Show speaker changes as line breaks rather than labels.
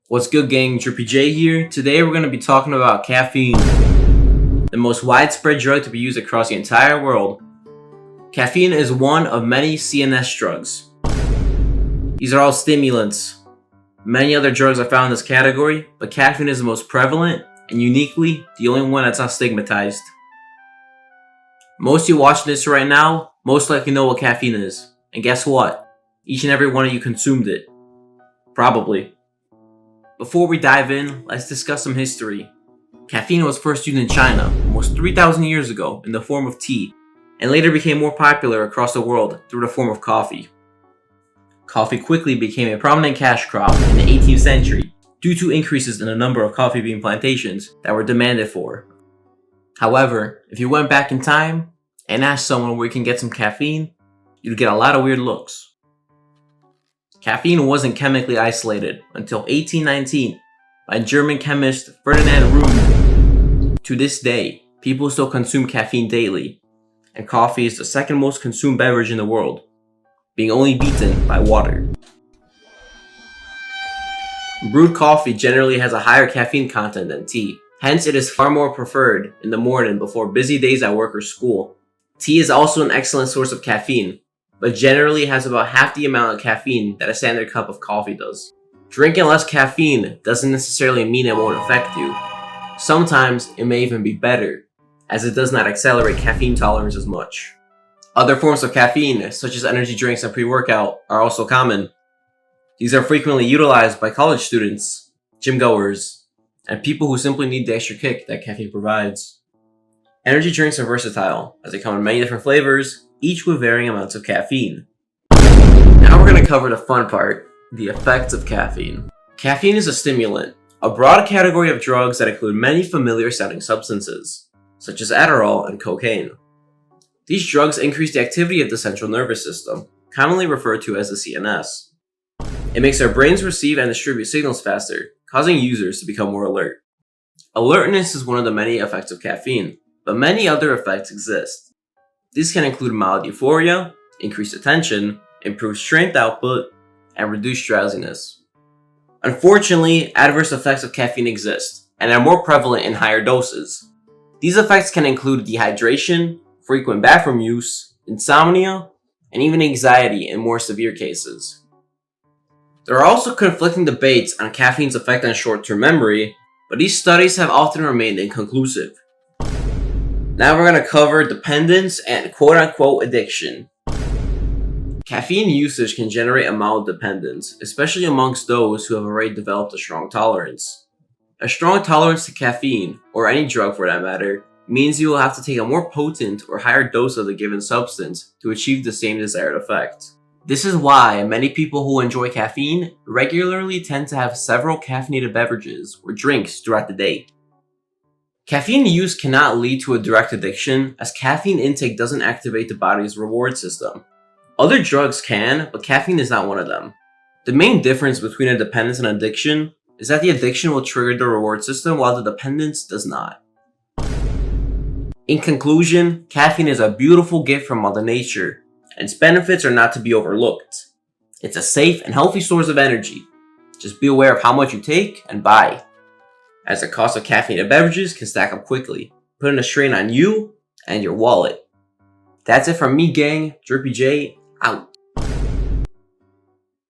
What's good, gang? Drippy J here. Today we're going to be talking about caffeine, the most widespread drug to be used across the entire world. Caffeine is one of many CNS drugs. These are all stimulants. Many other drugs are found in this category, but caffeine is the most prevalent and uniquely the only one that's not stigmatized. Most of you watching this right now most likely know what caffeine is. And guess what? Each and every one of you consumed it. Probably. Before we dive in, let's discuss some history. Caffeine was first used in China almost 3,000 years ago in the form of tea, and later became more popular across the world through the form of coffee. Coffee quickly became a prominent cash crop in the 18th century due to increases in the number of coffee bean plantations that were demanded for. However, if you went back in time and asked someone where you can get some caffeine, you'd get a lot of weird looks. Caffeine wasn't chemically isolated until 1819 by German chemist Ferdinand Rune. To this day, people still consume caffeine daily, and coffee is the second most consumed beverage in the world, being only beaten by water. Brewed coffee generally has a higher caffeine content than tea, hence it is far more preferred in the morning before busy days at work or school. Tea is also an excellent source of caffeine, but generally has about half the amount of caffeine that a standard cup of coffee does. Drinking less caffeine doesn't necessarily mean it won't affect you. Sometimes it may even be better, as it does not accelerate caffeine tolerance as much. Other forms of caffeine, such as energy drinks and pre-workout, are also common. These are frequently utilized by college students, gym goers, and people who simply need the extra kick that caffeine provides. Energy drinks are versatile, as they come in many different flavors, each with varying amounts of caffeine. Now we're going to cover the fun part, the effects of caffeine. Caffeine is a stimulant, a broad category of drugs that include many familiar sounding substances, such as Adderall and cocaine. These drugs increase the activity of the central nervous system, commonly referred to as the CNS. It makes our brains receive and distribute signals faster, causing users to become more alert. Alertness is one of the many effects of caffeine, but many other effects exist. These can include mild euphoria, increased attention, improved strength output, and reduced drowsiness. Unfortunately, adverse effects of caffeine exist, and are more prevalent in higher doses. These effects can include dehydration, frequent bathroom use, insomnia, and even anxiety in more severe cases. There are also conflicting debates on caffeine's effect on short-term memory, but these studies have often remained inconclusive. Now we're going to cover dependence and quote-unquote addiction. Caffeine usage can generate a mild dependence, especially amongst those who have already developed a strong tolerance. A strong tolerance to caffeine, or any drug for that matter, means you will have to take a more potent or higher dose of the given substance to achieve the same desired effect. This is why many people who enjoy caffeine regularly tend to have several caffeinated beverages or drinks throughout the day. Caffeine use cannot lead to a direct addiction, as caffeine intake doesn't activate the body's reward system. Other drugs can, but caffeine is not one of them. The main difference between a dependence and addiction is that the addiction will trigger the reward system while the dependence does not. In conclusion, caffeine is a beautiful gift from Mother Nature, and its benefits are not to be overlooked. It's a safe and healthy source of energy. Just be aware of how much you take and buy, as the cost of caffeinated beverages can stack up quickly, putting a strain on you and your wallet. That's it from me, gang. Drippy J, out.